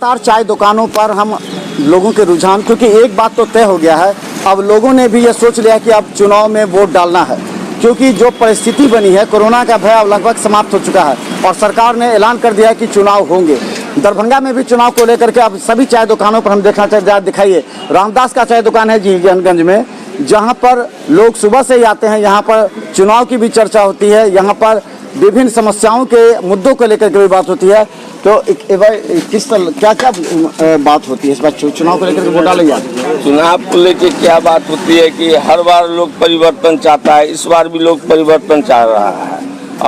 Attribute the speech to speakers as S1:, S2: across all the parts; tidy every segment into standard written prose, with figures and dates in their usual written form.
S1: लगातार चाय दुकानों पर हम लोगों के रुझान, क्योंकि एक बात तो तय हो गया है, अब लोगों ने भी ये सोच लिया कि अब चुनाव में वोट डालना है, क्योंकि जो परिस्थिति बनी है, कोरोना का भय अब लगभग समाप्त हो चुका है और सरकार ने ऐलान कर दिया है कि चुनाव होंगे। दरभंगा में भी चुनाव को लेकर के अब सभी चाय दुकानों पर हम देखना चाहिए, दिखाइए रामदास का चाय दुकान है जीवनगंज में, जहाँ पर लोग सुबह से ही आते हैं। यहाँ पर चुनाव की भी चर्चा होती है, यहाँ पर विभिन्न समस्याओं के मुद्दों को लेकर के भी बात होती है। तो क्या क्या बात होती है इस बार चुनाव को लेकर के वोट डालेंगे?
S2: चुनाव को लेकर क्या बात होती है कि हर बार लोग परिवर्तन चाहता है, इस बार भी लोग परिवर्तन चाह रहा है।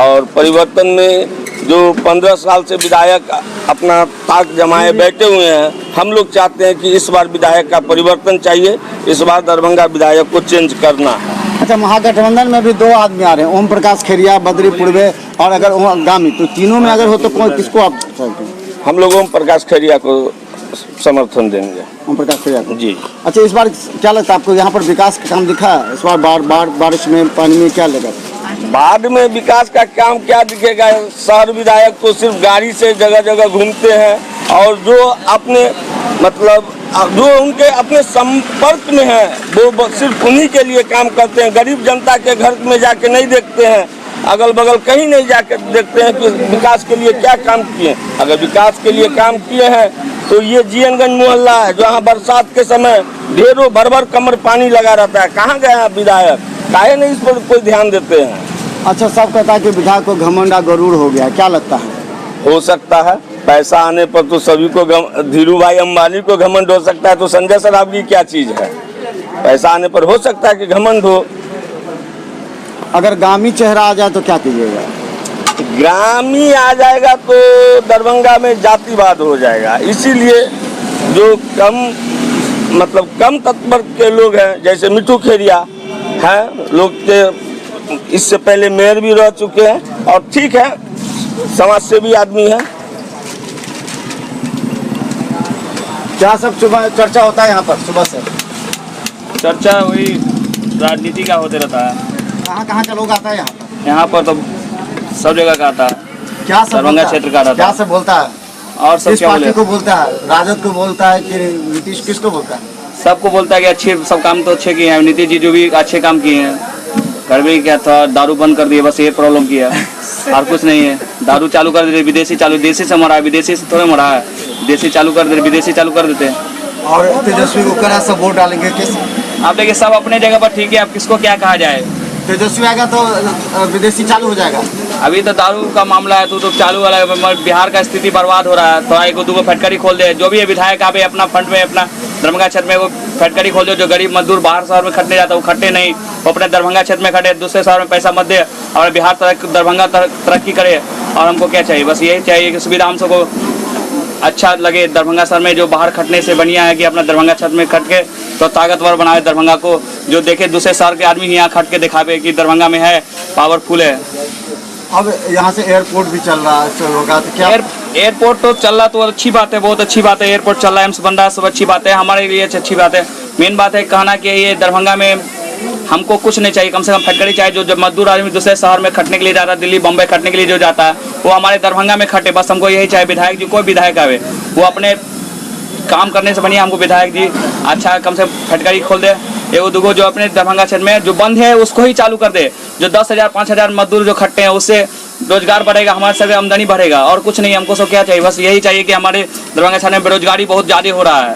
S2: और परिवर्तन में जो 15 साल से विधायक अपना ताक जमाए बैठे हुए हैं, हम लोग चाहते हैं कि इस बार विधायक का परिवर्तन चाहिए, इस बार दरभंगा विधायक को चेंज करना है।
S1: अच्छा, महागठबंधन में भी 2 आदमी आ रहे हैं, ओम प्रकाश खैरिया, बद्री पूर्वे और अगर गामी, तो तीनों में अगर हो तो किसको आप चाहते हैं?
S2: हम लोग ओम प्रकाश खैरिया को समर्थन देंगे।
S1: ओम प्रकाश खैरिया को जी।
S2: अच्छा,
S1: इस बार क्या लगता है आपको, यहाँ पर विकास का काम दिखा है इस बार? बारिश में पानी में क्या लगा?
S2: बाद में विकास का काम क्या दिखेगा? शहर विधायक तो सिर्फ गाड़ी से जगह जगह घूमते हैं और जो अपने मतलब जो उनके अपने संपर्क में है वो सिर्फ उन्हीं के लिए काम करते हैं। गरीब जनता के घर में जाके नहीं देखते हैं, अगल बगल कहीं नहीं जाकर देखते हैं कि विकास के लिए क्या काम किए। अगर विकास के लिए काम किए हैं तो ये जीवनगंज मोहल्ला है जहाँ बरसात के समय ढेरों भर कमर पानी लगा रहता है, कहाँ गए विधायक? काहे नहीं इस पर कोई ध्यान देते हैं?
S1: अच्छा, सब कहता है कि विधायक को घमंडा गरूर हो गया, क्या लगता है?
S2: हो सकता है, पैसा आने पर तो सभी को धीरू भाई अंबानी को घमंड हो सकता है, तो संजय सराफ की क्या चीज है? पैसा आने पर हो सकता है कि घमंड हो।
S1: अगर गामी चेहरा आ जाए तो क्या कीजिएगा?
S2: ग्रामी आ जाएगा तो दरभंगा में जातिवाद हो जाएगा, इसीलिए जो कम तत्पर के लोग हैं, जैसे मिठू खेरिया हैं, लोग के इससे पहले मेयर भी रह चुके हैं और ठीक है, समाज सेवी आदमी है।
S1: क्या सब सुबह चर्चा होता है यहाँ पर? सुबह से
S3: चर्चा वही राजनीति का होते रहता है।
S1: कहाँ का लोग आता है
S3: यहाँ पर? तो सब जगह का आता है,
S1: क्या सब
S3: दरभंगा क्षेत्र का आता है।
S1: क्या सब बोलता है?
S3: और सब क्या
S1: पार्टी को बोलता है? राजद को बोलता है कि नीतीश? किसको बोलता है?
S3: सबको बोलता है कि अच्छे सब काम तो अच्छे किए हैं। नीतीश जी जो भी अच्छे काम किए हैं, गड़बड़ी क्या था, दारू बंद कर दिए, बस ये प्रॉब्लम किया और कुछ नहीं है। दारू चालू कर देते, विदेशी चालू, देसी से मरा है, विदेशी से थोड़े मरा है। देसी चालू कर देते, विदेशी चालू कर देते हैं।
S1: और तेजस्वी को करा सब वोट डालेंगे किस?
S3: आप देखिए सब अपने जगह पर ठीक है, अब किसको क्या कहा जाए।
S1: तेजस्वी आएगा तो विदेशी चालू हो जाएगा।
S3: अभी तो दारू का मामला है तो चालू वाला है। बिहार का स्थिति बर्बाद हो रहा है। थोड़ा एक दो फटकरी खोल दे, जो भी है विधायक आप अपना फंड में अपना दरभंगा क्षेत्र में वो फटकरी खोल दे। जो गरीब मजदूर बाहर शहर में खटने जाता है वो खटे नहीं, वो अपने दरभंगा क्षेत्र में खटे, दूसरे शहर में पैसा मत दे और बिहार दरभंगा तरक्की करे। और हमको क्या चाहिए? बस यही चाहिए कि सुविधा हम सबको अच्छा लगे। दरभंगा शहर में जो बाहर खटने से बढ़िया है कि अपना दरभंगा क्षेत्र में खट के तो ताकतवर बनाए दरभंगा को, जो देखे दूसरे शहर के आदमी यहाँ खट के दिखावे कि दरभंगा में है, पावरफुल है।
S1: अब यहाँ से एयरपोर्ट भी चल रहा है, होगा तो क्या?
S3: एयरपोर्ट तो चल रहा तो अच्छी बात है, बहुत अच्छी बात है। एयरपोर्ट चल रहा है, एम्स बन रहा है, सब अच्छी बात है, हमारे लिए अच्छी बात है। मेन बात है कहना कि ये दरभंगा में हमको कुछ नहीं चाहिए, कम से कम फटकरी चाहिए। जो मजदूर आदमी दूसरे शहर में खटने के लिए जाता है, दिल्ली बम्बई खटने के लिए जो जाता है, वो हमारे दरभंगा में खटे। बस हमको यही चाहिए। विधायक जी, कोई विधायक आवे, वो अपने काम करने से बढ़िया हमको विधायक जी अच्छा कम से फटकरी खोल दे। एगो दुगो जो अपने दरभंगा क्षेत्र में जो बंद है उसको ही चालू कर दे। जो 10,000 5,000 मजदूर जो खटते हैं उससे रोजगार बढ़ेगा, हमारे सभी आमदनी बढ़ेगा और कुछ नहीं। हमको सब क्या चाहिए? बस यही चाहिए कि हमारे दरभंगा क्षेत्र में बेरोजगारी बहुत ज़्यादा हो रहा है,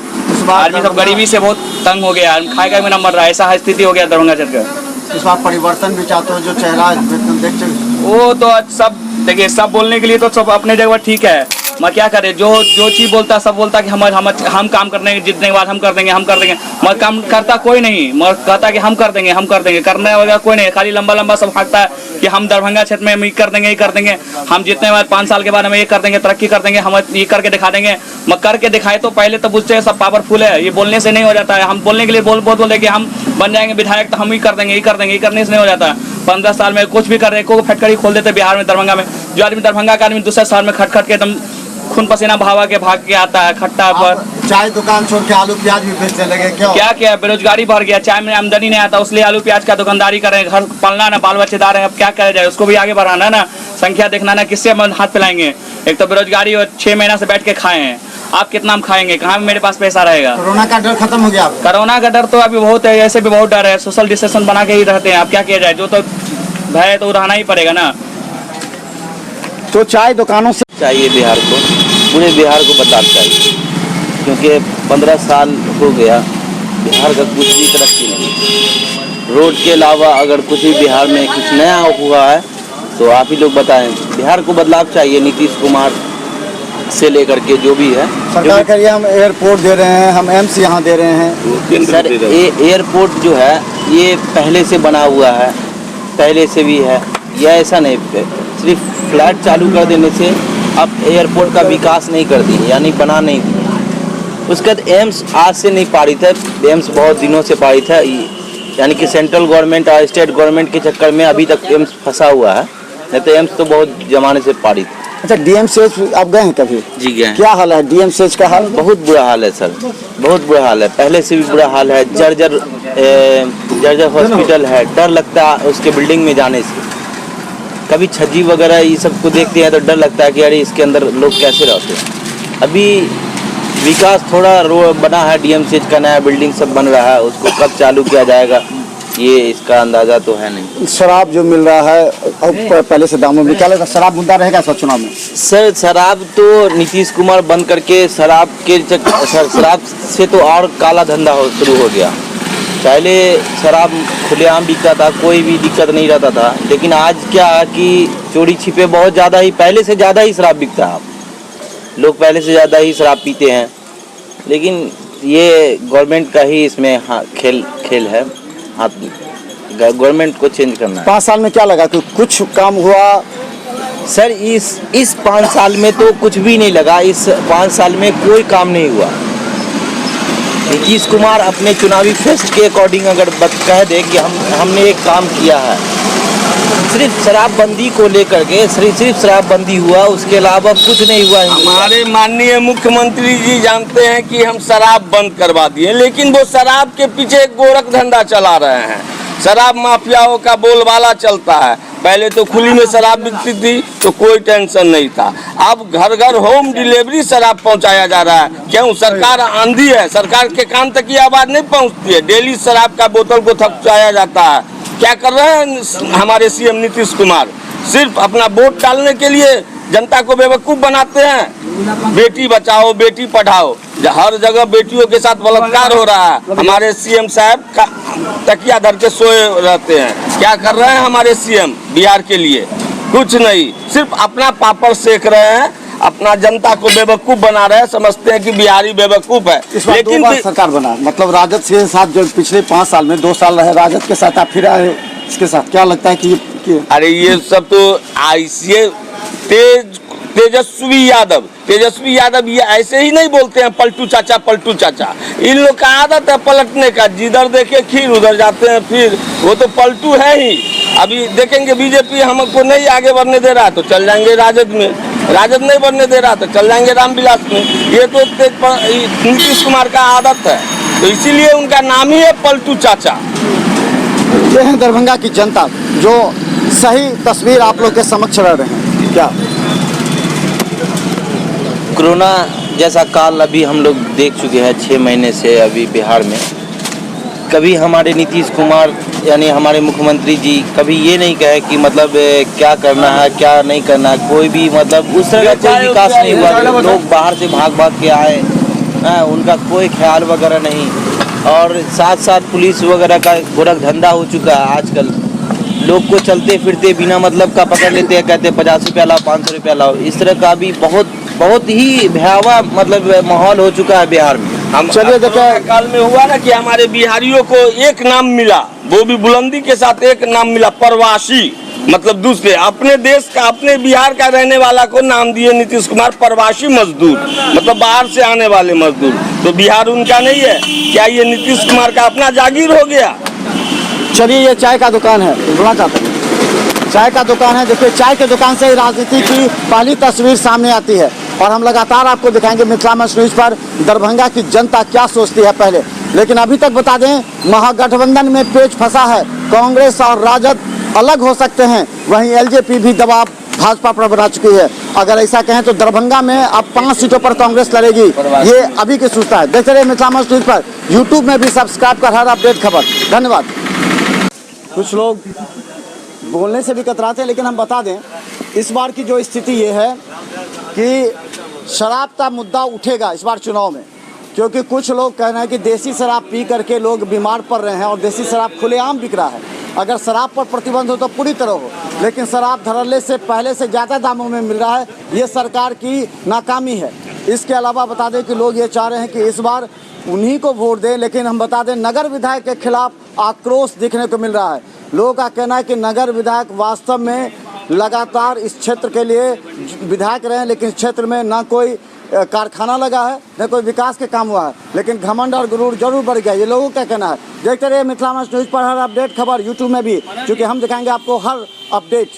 S3: आदमी सब गरीबी से बहुत तंग हो गया, खाएगा भी ना मर रहा है, ऐसा स्थिति हो गया दरभंगा क्षेत्र का।
S1: इस बार परिवर्तन भी चाहते हो? जो चेहरा देख
S3: वो तो सब देखिए, सब बोलने के लिए तो सब अपने जगह ठीक है, मैं क्या करें? जो चीज़ बोलता सब बोलता कि हम काम करने के जितने के बाद हम कर देंगे मगर काम करता कोई नहीं। मगर कहता कि हम कर देंगे करने वगैरह कोई नहीं, खाली लंबा सब हाँकता है कि हम दरभंगा क्षेत्र में हम ये कर देंगे, हम जितने बाद 5 साल के बाद हम ये कर देंगे, तरक्की कर देंगे, हम ये करके दिखा देंगे। मगर करके दिखाए तो पहले तो बुझते हैं सब पावरफुल है, ये बोलने से नहीं हो जाता है। हम बोलने के लिए बोलते कि हम बन जाएंगे विधायक तो हम ही कर देंगे, ये करने से नहीं हो जाता है। 15 साल में कुछ भी कर रहे, को फटकरी खोल देते बिहार में, दरभंगा में। जो आदमी दरभंगा का आदमी दूसरे शहर में खट के एकदम खून पसीना भाग के आता है खट्टा पर।
S1: चाय दुकान छोड़ के आलू प्याज भी बेचने लगे, क्यों?
S3: क्या बेरोजगारी बढ़ गया, चाय में आमदनी नहीं आता, उसलिए आलू प्याज का दुकानदारी कर रहे हैं। घर पालना ना, बाल बच्चेदार है, अब क्या करा जाए? उसको भी आगे बढ़ाना ना, संख्या देखना ना, किससे हाथ फैलाएंगे? एक तो बेरोजगारी और 6 महीना से बैठ के खाए हैं। आप कितना हम खाएंगे, कहाँ मेरे पास पैसा रहेगा।
S1: कोरोना का डर खत्म हो गया।
S3: कोरोना का डर तो अभी बहुत है, ऐसे भी बहुत डर है, सोशल डिस्टेंस बना के ही रहते हैं। अब क्या किया जाए, जो तो भय है तो रहना ही पड़ेगा ना।
S1: तो चाय दुकानों से
S4: चाहिए बिहार को, पूरे बिहार को बदलाव चाहिए, क्योंकि 15 साल हो गया बिहार का कुछ भी तरक्की नहीं। रोड के अलावा अगर कुछ भी बिहार में कुछ नया हुआ है तो आप ही लोग बताएं। बिहार को बदलाव चाहिए, नीतीश कुमार से लेकर के जो भी है।
S1: सरकार के लिए हम एयरपोर्ट दे रहे हैं, हम एम्स यहाँ दे रहे हैं।
S4: सर ये एयरपोर्ट जो है ये पहले से बना हुआ है, पहले से भी है, यह ऐसा नहीं सिर्फ फ्लैट चालू कर देने से अब एयरपोर्ट का विकास नहीं कर दी, यानी बना नहीं दी। उसके बाद एम्स आज से नहीं पारित है, एम्स बहुत दिनों से पारित है, यानी कि सेंट्रल गवर्नमेंट और स्टेट गवर्नमेंट के चक्कर में अभी तक एम्स फंसा हुआ है, नहीं तो एम्स तो बहुत जमाने से पारित है।
S1: अच्छा, डीएमसीएच आप गए हैं कभी?
S4: जी गए हैं।
S1: क्या हाल है डीएमसीएच का हाल?
S4: बहुत बुरा हाल है सर, बहुत बुरा हाल है, पहले से भी बुरा हाल है। जर्जर हॉस्पिटल है, डर लगता है उसके बिल्डिंग में जाने से। कभी छज्जी वगैरह ये सब को देखते हैं तो डर लगता है कि अरे इसके अंदर लोग कैसे रहते हैं। अभी विकास थोड़ा रोड बना है, डीएमसीएच का नया बिल्डिंग सब बन रहा है, उसको कब चालू किया जाएगा ये इसका अंदाजा तो है नहीं।
S1: शराब जो मिल रहा है और पहले से दामों में, क्या लगता है शराब मुद्दा रहेगा इस चुनाव में?
S4: सर शराब तो नीतीश कुमार बंद करके शराब से तो और काला धंधा शुरू हो गया। पहले शराब खुलेआम बिकता था, कोई भी दिक्कत नहीं रहता था, लेकिन आज क्या है कि चोरी छिपे बहुत ज़्यादा ही, पहले से ज़्यादा ही शराब बिकता है। लोग पहले से ज़्यादा ही शराब पीते हैं, लेकिन ये गवर्नमेंट का ही इसमें खेल है, हाथ गवर्नमेंट को चेंज करना है।
S1: 5 साल में क्या लगा कि कुछ काम हुआ?
S4: सर इस 5 साल में तो कुछ भी नहीं लगा, इस 5 साल में कोई काम नहीं हुआ। नीतीश कुमार अपने चुनावी फेस्ट के अकॉर्डिंग अगर कह दे कि हमने एक काम किया है, सिर्फ शराबबंदी को लेकर के सिर्फ शराबबंदी हुआ, उसके अलावा कुछ नहीं हुआ।
S2: हमारे माननीय मुख्यमंत्री जी जानते हैं कि हम शराब बंद करवा दिए, लेकिन वो शराब के पीछे एक गोरख धंधा चला रहे हैं। शराब माफियाओं का बोलबाला चलता है। पहले तो खुली में शराब बिकती थी तो कोई टेंशन नहीं था, अब घर घर होम डिलीवरी शराब पहुंचाया जा रहा है। क्यों? सरकार आंधी है, सरकार के कान तक ये आवाज नहीं पहुंचती है। डेली शराब का बोतल को थपकाया जाता है। क्या कर रहे हैं हमारे सीएम नीतीश कुमार? सिर्फ अपना वोट डालने के लिए जनता को बेवकूफ बनाते हैं। बेटी बचाओ बेटी पढ़ाओ, हर जगह बेटियों के साथ बलात्कार हो रहा है। हमारे सीएम साहब का तकिया धर के सोए रहते हैं। क्या कर रहे हैं हमारे सीएम बिहार के लिए? कुछ नहीं, सिर्फ अपना पापड़ सेक रहे हैं, अपना जनता को बेवकूफ बना रहे हैं। समझते हैं कि बिहारी बेवकूफ है।
S1: लेकिन 2 बार सरकार बना, मतलब राजद के साथ जो पिछले 5 साल में 2 साल रहे राजद के साथ, आप फिर आए इसके साथ, क्या लगता है कि
S2: अरे ये सब तो ऐसे तेजस्वी यादव ये ऐसे ही नहीं बोलते हैं पलटू चाचा। इन लोग का आदत है पलटने का, जिधर देखे खीर उधर जाते हैं। फिर वो तो पलटू है ही। अभी देखेंगे बीजेपी हमको नहीं आगे बढ़ने दे रहा तो चल जाएंगे राजद में, राजद नहीं बढ़ने दे रहा तो चल जाएंगे रामविलास में। ये तो नीतीश कुमार का आदत है, तो इसीलिए उनका नाम ही है पलटू चाचा।
S1: ये है दरभंगा की जनता जो सही तस्वीर आप लोग के समक्ष रह रहे हैं। क्या
S4: कोरोना जैसा काल अभी हम लोग देख चुके हैं 6 महीने से अभी बिहार में। कभी हमारे नीतीश कुमार यानी हमारे मुख्यमंत्री जी कभी ये नहीं कहे कि मतलब क्या करना है क्या नहीं करना है, कोई भी मतलब उस तरह का कोई विकास नहीं हुआ। लोग बाहर से भाग के आए, उनका कोई ख्याल वगैरह नहीं। और साथ साथ पुलिस वगैरह का गोरख धंधा हो चुका है। आजकल लोग को चलते फिरते बिना मतलब का पकड़ लेते हैं, कहते हैं 50 रुपया लाओ 500 रुपया लाओ। इस तरह का भी बहुत ही भयावह मतलब माहौल हो चुका है बिहार में।
S2: हम चलिए देखिए काल में हुआ ना कि हमारे बिहारियों को एक नाम मिला, वो भी बुलंदी के साथ एक नाम मिला, प्रवासी। मतलब दूसरे अपने देश का अपने बिहार का रहने वाला को नाम दिए नीतीश कुमार प्रवासी मजदूर, मतलब बाहर से आने वाले मजदूर। तो बिहार उनका नहीं है क्या? ये नीतीश कुमार का अपना जागीर हो गया।
S1: चलिए ये चाय का दुकान है, बोलना चाहते हैं चाय का दुकान है। देखिए चाय के दुकान से ही राजनीति की पहली तस्वीर सामने आती है और हम लगातार आपको दिखाएंगे मिथिला मंच न्यूज पर दरभंगा की जनता क्या सोचती है पहले। लेकिन अभी तक बता दें महागठबंधन में पेच फंसा है, कांग्रेस और राजद अलग हो सकते हैं, वहीं एलजेपी भी दबाव भाजपा पर बना चुकी है। अगर ऐसा कहें तो दरभंगा में अब 5 सीटों पर कांग्रेस लड़ेगी, ये अभी की सूचना है। देखते रहिए मिथिलामंच न्यूज पर, यूट्यूब में भी सब्सक्राइब कर हर अपडेट खबर। धन्यवाद। कुछ लोग बोलने से भी कतराते हैं, लेकिन हम बता दें इस बार की जो स्थिति ये है कि शराब का मुद्दा उठेगा इस बार चुनाव में, क्योंकि कुछ लोग कह रहे हैं कि देसी शराब पी करके लोग बीमार पड़ रहे हैं और देसी शराब खुलेआम बिक रहा है। अगर शराब पर प्रतिबंध हो तो पूरी तरह हो, लेकिन शराब धड़ल्ले से पहले से ज़्यादा दामों में मिल रहा है, ये सरकार की नाकामी है। इसके अलावा बता दें कि लोग ये चाह रहे हैं कि इस बार उन्हीं को वोट दें, लेकिन हम बता दें नगर विधायक के खिलाफ आक्रोश देखने को मिल रहा है। लोगों का कहना है कि नगर विधायक वास्तव में लगातार इस क्षेत्र के लिए विधायक रहे हैं, लेकिन इस क्षेत्र में ना कोई कारखाना लगा है, न कोई विकास के काम हुआ है, लेकिन घमंड और गुरूर जरूर बढ़ गया, ये लोगों का कहना है। देखते रहिए मिथिलामंच न्यूज पर हर अपडेट खबर, यूट्यूब में भी, क्योंकि हम दिखाएंगे आपको हर अपडेट।